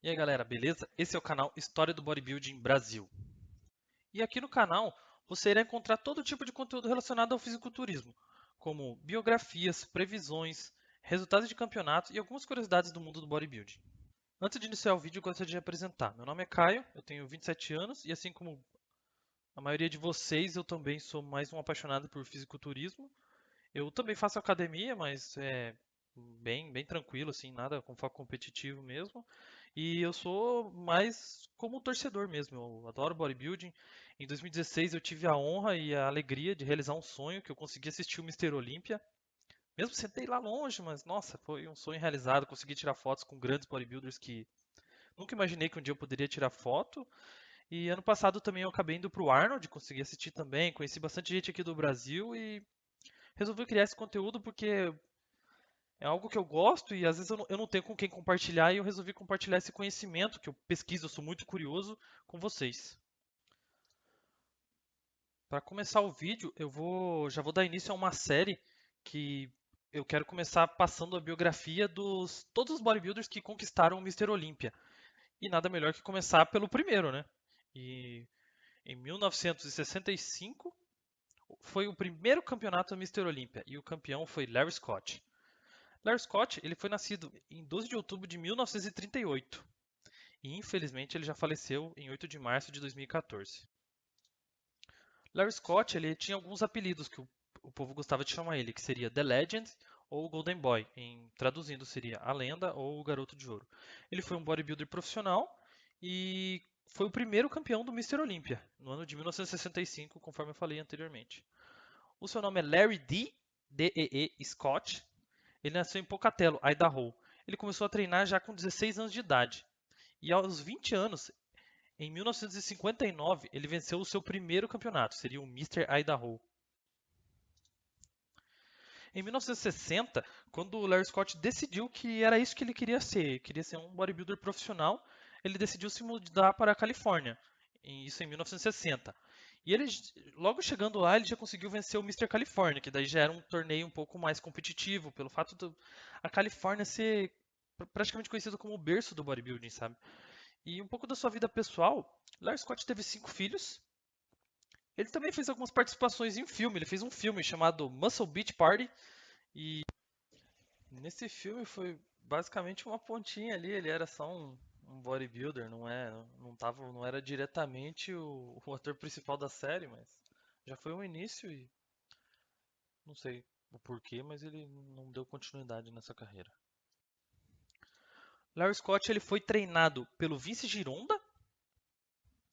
E aí galera, beleza? Esse é o canal História do Bodybuilding Brasil. E aqui no canal você irá encontrar todo tipo de conteúdo relacionado ao fisiculturismo, como biografias, previsões, resultados de campeonatos e algumas curiosidades do mundo do bodybuilding. Antes de iniciar o vídeo, eu gostaria de apresentar. Meu nome é Caio, eu tenho 27 anos e assim como a maioria de vocês, eu também sou mais um apaixonado por fisiculturismo. Eu também faço academia, mas é bem tranquilo, assim, nada com foco competitivo mesmo. E eu sou mais como torcedor mesmo. Eu adoro bodybuilding. Em 2016 eu tive a honra e a alegria de realizar um sonho que eu consegui assistir o Mister Olímpia. Mesmo sentei lá longe, mas nossa, foi um sonho realizado. Consegui tirar fotos com grandes bodybuilders que nunca imaginei que um dia eu poderia tirar foto. E ano passado também eu acabei indo pro Arnold, consegui assistir também, conheci bastante gente aqui do Brasil e resolvi criar esse conteúdo porque é algo que eu gosto e às vezes eu não tenho com quem compartilhar e eu resolvi compartilhar esse conhecimento que eu pesquiso, eu sou muito curioso com vocês. Para começar o vídeo, já vou dar início a uma série que eu quero começar passando a biografia dos todos os bodybuilders que conquistaram o Mister Olímpia. E nada melhor que começar pelo primeiro, né? E em 1965 foi o primeiro campeonato Mister Olímpia e o campeão foi Larry Scott. Larry Scott, ele foi nascido em 12 de outubro de 1938 e infelizmente ele já faleceu em 8 de março de 2014. Larry Scott, ele tinha alguns apelidos que o povo gostava de chamar ele, que seria The Legend ou Golden Boy, traduzindo seria a lenda ou o garoto de ouro. Ele foi um bodybuilder profissional e foi o primeiro campeão do Mr. Olympia no ano de 1965, conforme eu falei anteriormente. O seu nome é Larry D.E.E. Scott. Ele nasceu em Pocatello, Idaho. Ele começou a treinar já com 16 anos de idade. E aos 20 anos, em 1959, ele venceu o seu primeiro campeonato, seria o Mr. Idaho. Em 1960, quando o Larry Scott decidiu que era isso que ele queria ser um bodybuilder profissional, ele decidiu se mudar para a Califórnia, isso em 1960. E ele, logo chegando lá, ele já conseguiu vencer o Mr. California, que daí já era um torneio um pouco mais competitivo, pelo fato de a Califórnia ser praticamente conhecido como o berço do bodybuilding, sabe? E um pouco da sua vida pessoal, Larry Scott teve 5 filhos. Ele também fez algumas participações em filme. Ele fez um filme chamado Muscle Beach Party. E nesse filme foi basicamente uma pontinha ali. Ele era só um bodybuilder, não era diretamente o ator principal da série, mas já foi um início e não sei o porquê, mas ele não deu continuidade nessa carreira. Larry Scott ele foi treinado pelo Vince Gironda,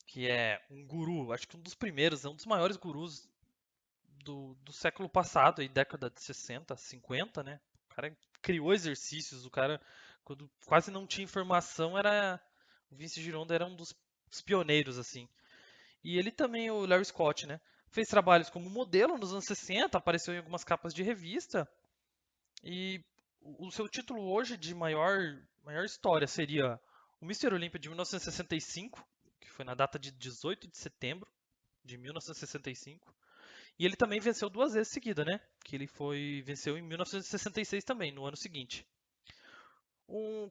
que é um guru, acho que um dos primeiros, é um dos maiores gurus do século passado, aí, década de 60, 50, né? O cara criou exercícios, o cara, quando quase não tinha informação, o Vince Gironda era um dos pioneiros, assim. E ele também, o Larry Scott, né? Fez trabalhos como modelo nos anos 60, apareceu em algumas capas de revista, e o seu título hoje de maior história seria o Mr. Olympia de 1965, que foi na data de 18 de setembro de 1965. E ele também venceu 2 vezes seguida, né? Que ele venceu em 1966 também, no ano seguinte.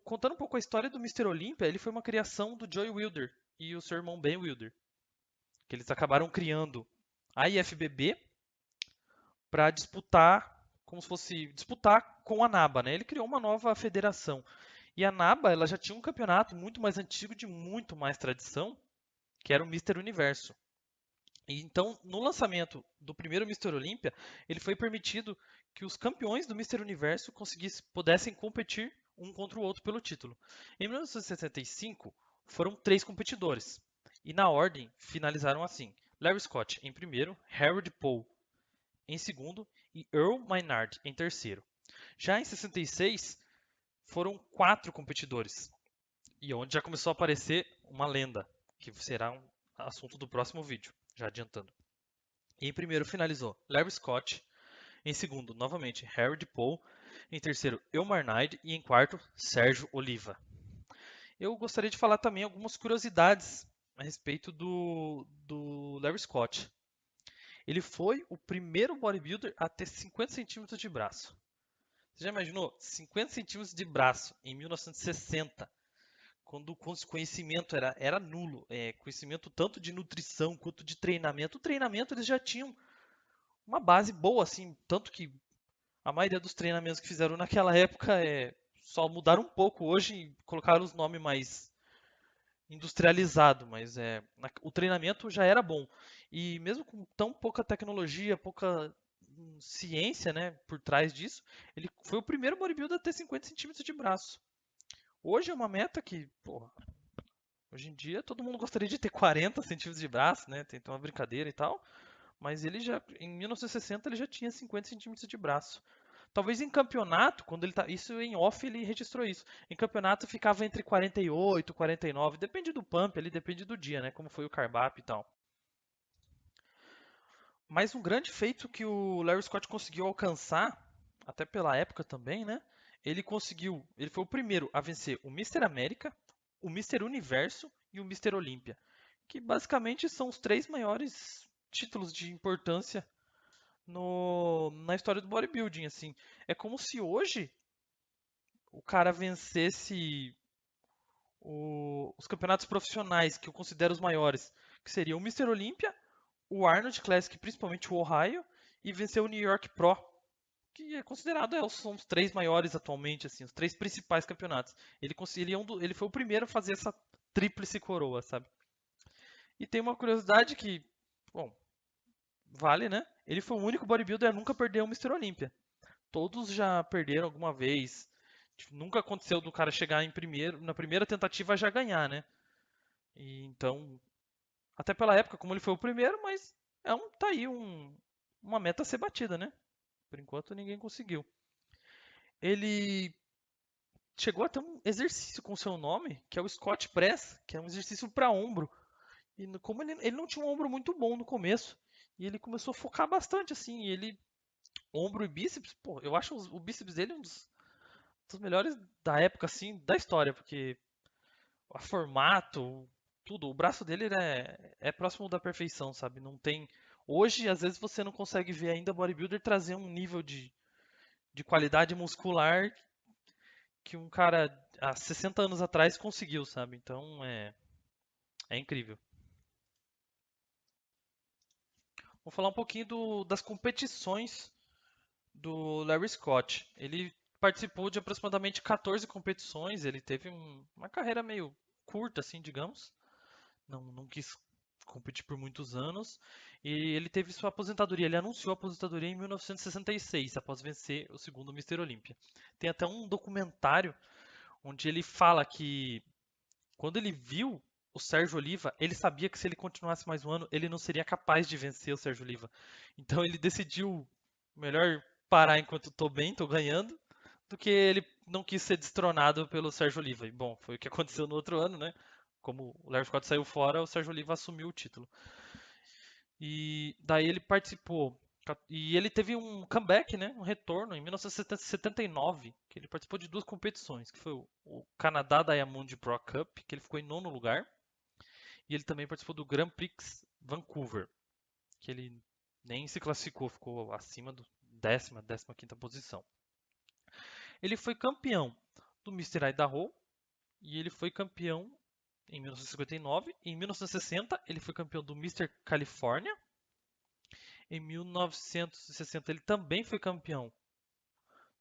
Contando um pouco a história do Mr. Olympia, ele foi uma criação do Joey Wilder e o seu irmão Ben Wilder, que eles acabaram criando a IFBB para disputar, como se fosse disputar com a NABA, né? Ele criou uma nova federação. E a NABA, ela já tinha um campeonato muito mais antigo, de muito mais tradição, que era o Mr. Universo. E então, no lançamento do primeiro Mr. Olympia, ele foi permitido que os campeões do Mr. Universo pudessem competir um contra o outro pelo título. Em 1965, foram 3 competidores. E na ordem, finalizaram assim: Larry Scott em primeiro, Harold Poe em segundo e Earl Maynard em terceiro. Já em 66, foram 4 competidores. E onde já começou a aparecer uma lenda, que será um assunto do próximo vídeo, já adiantando. Em primeiro finalizou Larry Scott, em segundo, novamente, Harold Poe, em terceiro, Elmar Knight e em quarto, Sérgio Oliva. Eu gostaria de falar também algumas curiosidades a respeito do Larry Scott. Ele foi o primeiro bodybuilder a ter 50 centímetros de braço. Você já imaginou? 50 centímetros de braço em 1960, quando o conhecimento era nulo, conhecimento tanto de nutrição quanto de treinamento. O treinamento eles já tinham uma base boa, assim, tanto que a maioria dos treinamentos que fizeram naquela época só mudaram um pouco hoje e colocaram os nomes mais industrializado, mas o treinamento já era bom. E mesmo com tão pouca tecnologia, pouca ciência, né, por trás disso, ele foi o primeiro bodybuilder a ter 50 centímetros de braço. Hoje é uma meta que, porra, hoje em dia todo mundo gostaria de ter 40 centímetros de braço, né, tem uma brincadeira e tal, mas ele já, em 1960, ele já tinha 50 centímetros de braço. Talvez em campeonato, quando ele tá. Isso em off ele registrou isso. Em campeonato ficava entre 48 e 49. Depende do pump ali, depende do dia, né? Como foi o carb up e tal. Mas um grande feito que o Larry Scott conseguiu alcançar, até pela época também, né? Ele foi o primeiro a vencer o Mr. América, o Mr. Universo e o Mr. Olímpia, que basicamente são os três maiores títulos de importância na história do bodybuilding, assim. É como se hoje o cara vencesse os campeonatos profissionais, que eu considero os maiores, que seria o Mr. Olympia, o Arnold Classic, principalmente o Ohio, e vencer o New York Pro, que é considerado, são os três maiores atualmente, assim, os três principais campeonatos. Ele foi o primeiro a fazer essa tríplice coroa, sabe? E tem uma curiosidade que, bom, vale, né? Ele foi o único bodybuilder a nunca perder o Mr. Olympia. Todos já perderam alguma vez. Tipo, nunca aconteceu do cara chegar em primeiro, na primeira tentativa já ganhar, né? E então, até pela época, como ele foi o primeiro, mas tá aí uma meta a ser batida, né? Por enquanto ninguém conseguiu. Ele chegou a ter um exercício com seu nome, que é o Scott Press, que é um exercício para ombro. E como ele não tinha um ombro muito bom no começo, e ele começou a focar bastante assim, ombro e bíceps, pô, eu acho o bíceps dele um dos melhores da época assim, da história, porque o formato, tudo. O braço dele é próximo da perfeição, sabe? Não tem. Hoje, às vezes, você não consegue ver ainda bodybuilder trazer um nível de qualidade muscular que um cara há 60 anos atrás conseguiu, sabe? Então é incrível. Vou falar um pouquinho das competições do Larry Scott. Ele participou de aproximadamente 14 competições. Ele teve uma carreira meio curta, assim, digamos. Não quis competir por muitos anos. E ele teve sua aposentadoria. Ele anunciou a aposentadoria em 1966, após vencer o segundo Mr. Olympia. Tem até um documentário onde ele fala que quando ele viu o Sérgio Oliva, ele sabia que se ele continuasse mais um ano, ele não seria capaz de vencer o Sérgio Oliva. Então ele decidiu melhor parar enquanto estou bem, estou ganhando, do que ele não quis ser destronado pelo Sérgio Oliva. E bom, foi o que aconteceu no outro ano, né? Como o Larry Scott saiu fora, o Sérgio Oliva assumiu o título. E daí ele participou. E ele teve um comeback, né? Um retorno em 1979, que ele participou de duas competições, que foi o Canadá Diamond Pro Cup, que ele ficou em nono lugar, e ele também participou do Grand Prix Vancouver, que ele nem se classificou, ficou acima do décima quinta posição. Ele foi campeão do Mr. Idaho e ele foi campeão em 1959. Em 1960, ele foi campeão do Mr. California. Em 1960, ele também foi campeão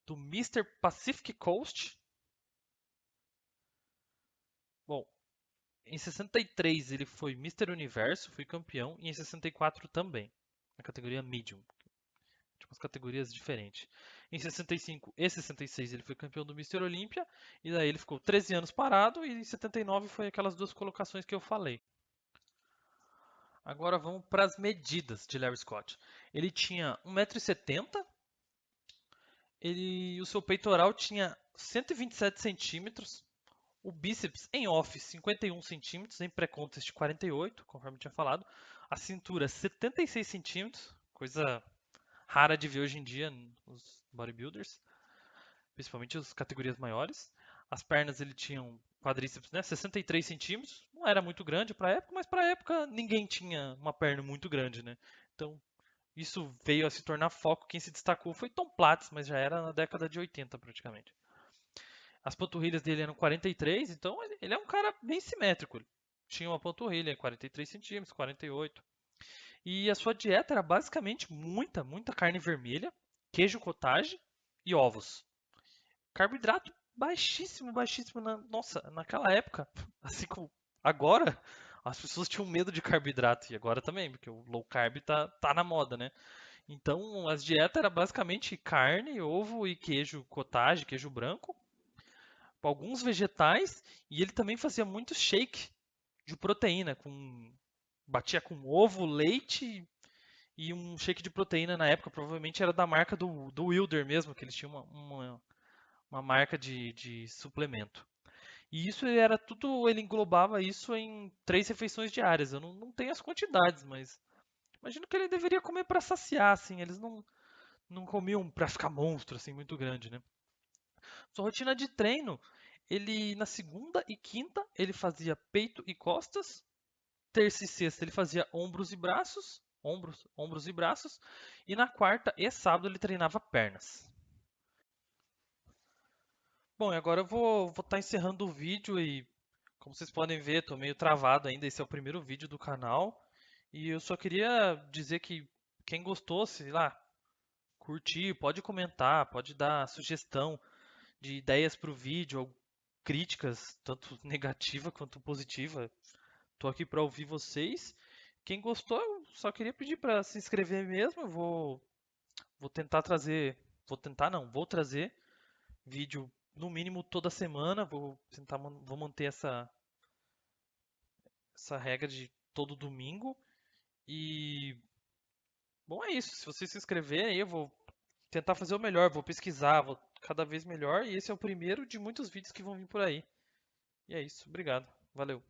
do Mr. Pacific Coast. Bom, em 63 ele foi Mr. Universo, foi campeão, e em 64 também, na categoria Medium. Tipo, as categorias diferentes. Em 65 e 66 ele foi campeão do Mr. Olympia, e daí ele ficou 13 anos parado, e em 79 foi aquelas duas colocações que eu falei. Agora vamos para as medidas de Larry Scott. Ele tinha 1,70 m, o seu peitoral tinha 127 centímetros, o bíceps em off 51 centímetros, em pré-contest 48, conforme eu tinha falado, a cintura 76 centímetros, coisa rara de ver hoje em dia nos bodybuilders, principalmente as categorias maiores. As pernas ele tinha um quadríceps, né, 63 centímetros, não era muito grande para a época, mas para a época ninguém tinha uma perna muito grande, né? Então isso veio a se tornar foco. Quem se destacou foi Tom Platz, mas já era na década de 80 praticamente. As panturrilhas dele eram 43, então ele é um cara bem simétrico. Ele tinha uma panturrilha em 43 centímetros, 48. E a sua dieta era basicamente muita carne vermelha, queijo cottage e ovos. Carboidrato baixíssimo. Nossa, naquela época, assim como agora, as pessoas tinham medo de carboidrato. E agora também, porque o low carb tá na moda, né? Então, as dietas era basicamente carne, ovo e queijo cottage, queijo branco, alguns vegetais, e ele também fazia muito shake de proteína, batia com ovo, leite e um shake de proteína na época, provavelmente era da marca do Wilder mesmo, que eles tinham uma marca de suplemento. E isso era tudo, ele englobava isso em 3 refeições diárias. Eu não tenho as quantidades, mas imagino que ele deveria comer para saciar, assim. Eles não comiam para ficar monstro, assim, muito grande, né? Sua rotina de treino, ele na segunda e quinta ele fazia peito e costas, terça e sexta ele fazia ombros e braços, ombros e braços, e na quarta e sábado ele treinava pernas. Bom, e agora eu vou estar encerrando o vídeo e, como vocês podem ver, estou meio travado ainda. Esse é o primeiro vídeo do canal. E eu só queria dizer que quem gostou, sei lá, curtir, pode comentar, pode dar sugestão de ideias para o vídeo, ou críticas, tanto negativa quanto positiva. Estou aqui para ouvir vocês. Quem gostou, eu só queria pedir para se inscrever mesmo. Vou tentar trazer, vou tentar não, vou trazer vídeo no mínimo toda semana. Vou manter essa regra de todo domingo. E bom, é isso. Se você se inscrever aí, eu vou tentar fazer o melhor, vou pesquisar, vou cada vez melhor. E esse é o primeiro de muitos vídeos que vão vir por aí. E é isso. Obrigado. Valeu.